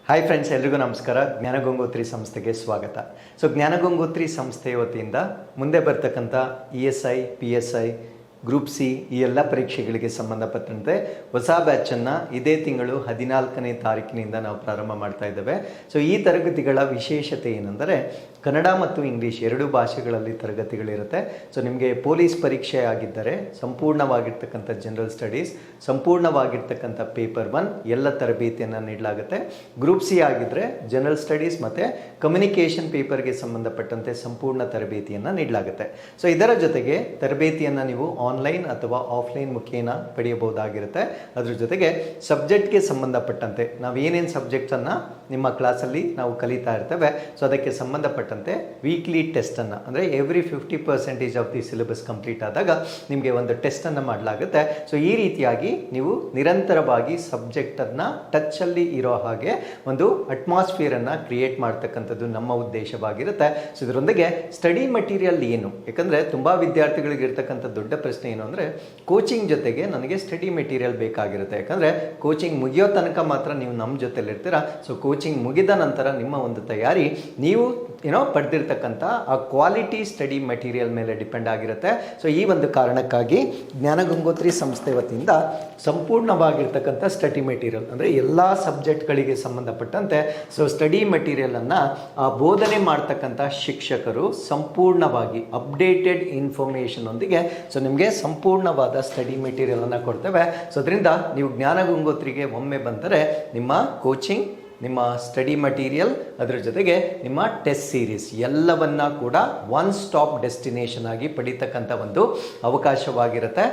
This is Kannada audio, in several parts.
ಹಾಯ್ ಫ್ರೆಂಡ್ಸ್, ಎಲ್ರಿಗೂ ನಮಸ್ಕಾರ. ಜ್ಞಾನಗಂಗೋತ್ರಿ ಸಂಸ್ಥೆಗೆ ಸ್ವಾಗತ. ಜ್ಞಾನಗಂಗೋತ್ರಿ ಸಂಸ್ಥೆಯ ವತಿಯಿಂದ ಮುಂದೆ ಬರ್ತಕ್ಕಂಥ ESI, PSI, ಗ್ರೂಪ್ ಸಿ ಈ ಎಲ್ಲ ಪರೀಕ್ಷೆಗಳಿಗೆ ಸಂಬಂಧಪಟ್ಟಂತೆ ಹೊಸ ಬ್ಯಾಚನ್ನು ಇದೇ ತಿಂಗಳು 14ನೇ ತಾರೀಕಿನಿಂದ ನಾವು ಪ್ರಾರಂಭ ಮಾಡ್ತಾ ಇದ್ದೇವೆ. ಈ ತರಗತಿಗಳ ವಿಶೇಷತೆ ಏನೆಂದರೆ ಕನ್ನಡ ಮತ್ತು ಇಂಗ್ಲೀಷ್ ಎರಡೂ ಭಾಷೆಗಳಲ್ಲಿ ತರಗತಿಗಳಿರುತ್ತೆ. ನಿಮಗೆ ಪೊಲೀಸ್ ಪರೀಕ್ಷೆ ಆಗಿದ್ದರೆ ಸಂಪೂರ್ಣವಾಗಿರ್ತಕ್ಕಂಥ ಜನರಲ್ ಸ್ಟಡೀಸ್, ಸಂಪೂರ್ಣವಾಗಿರ್ತಕ್ಕಂಥ ಪೇಪರ್ 1 ಎಲ್ಲ ತರಬೇತಿಯನ್ನು ನೀಡಲಾಗುತ್ತೆ. ಗ್ರೂಪ್ ಸಿ ಆಗಿದ್ದರೆ ಜನರಲ್ ಸ್ಟಡೀಸ್ ಮತ್ತು ಕಮ್ಯುನಿಕೇಷನ್ ಪೇಪರ್ಗೆ ಸಂಬಂಧಪಟ್ಟಂತೆ ಸಂಪೂರ್ಣ ತರಬೇತಿಯನ್ನು ನೀಡಲಾಗುತ್ತೆ. ಇದರ ಜೊತೆಗೆ ತರಬೇತಿಯನ್ನು ನೀವು ಆನ್ಲೈನ್ ಅಥವಾ ಆಫ್ಲೈನ್ ಮುಖೇನ ಪಡೆಯಬಹುದಾಗಿರುತ್ತೆ. ಅದ್ರ ಜೊತೆಗೆ ಸಬ್ಜೆಕ್ಟ್ಗೆ ಸಂಬಂಧಪಟ್ಟಂತೆ ನಾವು ಏನೇನು ಸಬ್ಜೆಕ್ಟ್ಸನ್ನು ನಿಮ್ಮ ಕ್ಲಾಸಲ್ಲಿ ನಾವು ಕಲಿತಾ ಇರ್ತೇವೆ, ಅದಕ್ಕೆ ಸಂಬಂಧಪಟ್ಟಂತೆ ವೀಕ್ಲಿ ಟೆಸ್ಟನ್ನು ಅಂದರೆ every 50% of the syllabus complete ಆದಾಗ ನಿಮಗೆ ಒಂದು ಟೆಸ್ಟನ್ನು ಮಾಡಲಾಗುತ್ತೆ. ಈ ರೀತಿಯಾಗಿ ನೀವು ನಿರಂತರವಾಗಿ ಸಬ್ಜೆಕ್ಟನ್ನು ಟಚ್ಚಲ್ಲಿ ಇರೋ ಹಾಗೆ ಒಂದು ಅಟ್ಮಾಸ್ಫಿಯರನ್ನು ಕ್ರಿಯೇಟ್ ಮಾಡ್ತಕ್ಕಂಥದ್ದು ನಮ್ಮ ಉದ್ದೇಶವಾಗಿರುತ್ತೆ. ಇದರೊಂದಿಗೆ ಸ್ಟಡಿ ಮಟೀರಿಯಲ್ ಏನು, ಯಾಕಂದರೆ ತುಂಬ ವಿದ್ಯಾರ್ಥಿಗಳಿಗೆ ಇರ್ತಕ್ಕಂಥ ದೊಡ್ಡ ಪ್ರಶ್ನೆ ಏನು ಅಂದರೆ ಕೋಚಿಂಗ್ ಜೊತೆಗೆ ನನಗೆ ಸ್ಟಡಿ ಮೆಟೀರಿಯಲ್ ಬೇಕಾಗಿರುತ್ತೆ. ಯಾಕಂದರೆ ಕೋಚಿಂಗ್ ಮುಗಿಯೋ ತನಕ ಮಾತ್ರ ನೀವು ನಮ್ಮ ಜೊತೆಲಿ ಇರ್ತೀರಾ. ಕೋಚಿಂಗ್ ಮುಗಿದ ನಂತರ ನಿಮ್ಮ ಒಂದು ತಯಾರಿ ನೀವು ಪಡೆದಿರ್ತಕ್ಕಂಥ ಆ ಕ್ವಾಲಿಟಿ ಸ್ಟಡಿ ಮೆಟೀರಿಯಲ್ ಮೇಲೆ ಡಿಪೆಂಡ್ ಆಗಿರುತ್ತೆ. ಈ ಒಂದು ಕಾರಣಕ್ಕಾಗಿ ಜ್ಞಾನಗಂಗೋತ್ರಿ ಸಂಸ್ಥೆ ವತಿಯಿಂದ ಸಂಪೂರ್ಣವಾಗಿರ್ತಕ್ಕಂಥ ಸ್ಟಡಿ ಮೆಟೀರಿಯಲ್ ಅಂದರೆ ಎಲ್ಲ ಸಬ್ಜೆಕ್ಟ್ಗಳಿಗೆ ಸಂಬಂಧಪಟ್ಟಂತೆ ಸ್ಟಡಿ ಮೆಟೀರಿಯಲನ್ನು ಬೋಧನೆ ಮಾಡ್ತಕ್ಕಂಥ ಶಿಕ್ಷಕರು ಸಂಪೂರ್ಣವಾಗಿ ಅಪ್ಡೇಟೆಡ್ ಇನ್ಫಾರ್ಮೇಷನ್ ಒಂದಿಗೆ ನಿಮಗೆ ಸಂಪೂರ್ಣವಾದ ಸ್ಟಡಿ ಮೆಟೀರಿಯಲನ್ನು ಕೊಡ್ತೇವೆ. ಅದರಿಂದ ನೀವು ಜ್ಞಾನಗಂಗೋತ್ರಿಗೆ ಒಮ್ಮೆ ಬಂದರೆ ನಿಮ್ಮ ಕೋಚಿಂಗ್, ನಿಮ್ಮ ಸ್ಟಡಿ ಮಟೀರಿಯಲ್, ಅದರ ಜೊತೆಗೆ ನಿಮ್ಮ ಟೆಸ್ಟ್ ಸೀರೀಸ್ ಎಲ್ಲವನ್ನ ಕೂಡ ಒನ್ ಸ್ಟಾಪ್ ಡೆಸ್ಟಿನೇಷನ್ ಆಗಿ ಪಡಿತಕ್ಕಂಥ ಒಂದು ಅವಕಾಶವಾಗಿರುತ್ತೆ.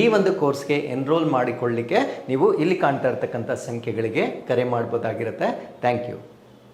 ಈ ಒಂದು ಕೋರ್ಸ್ಗೆ ಎನ್ರೋಲ್ ಮಾಡಿಕೊಳ್ಳಿಕ್ಕೆ ನೀವು ಇಲ್ಲಿ ಕಾಣ್ತಾ ಇರ್ತಕ್ಕಂಥ ಸಂಖ್ಯೆಗಳಿಗೆ ಕರೆ ಮಾಡ್ಬೋದಾಗಿರುತ್ತೆ. Thank you.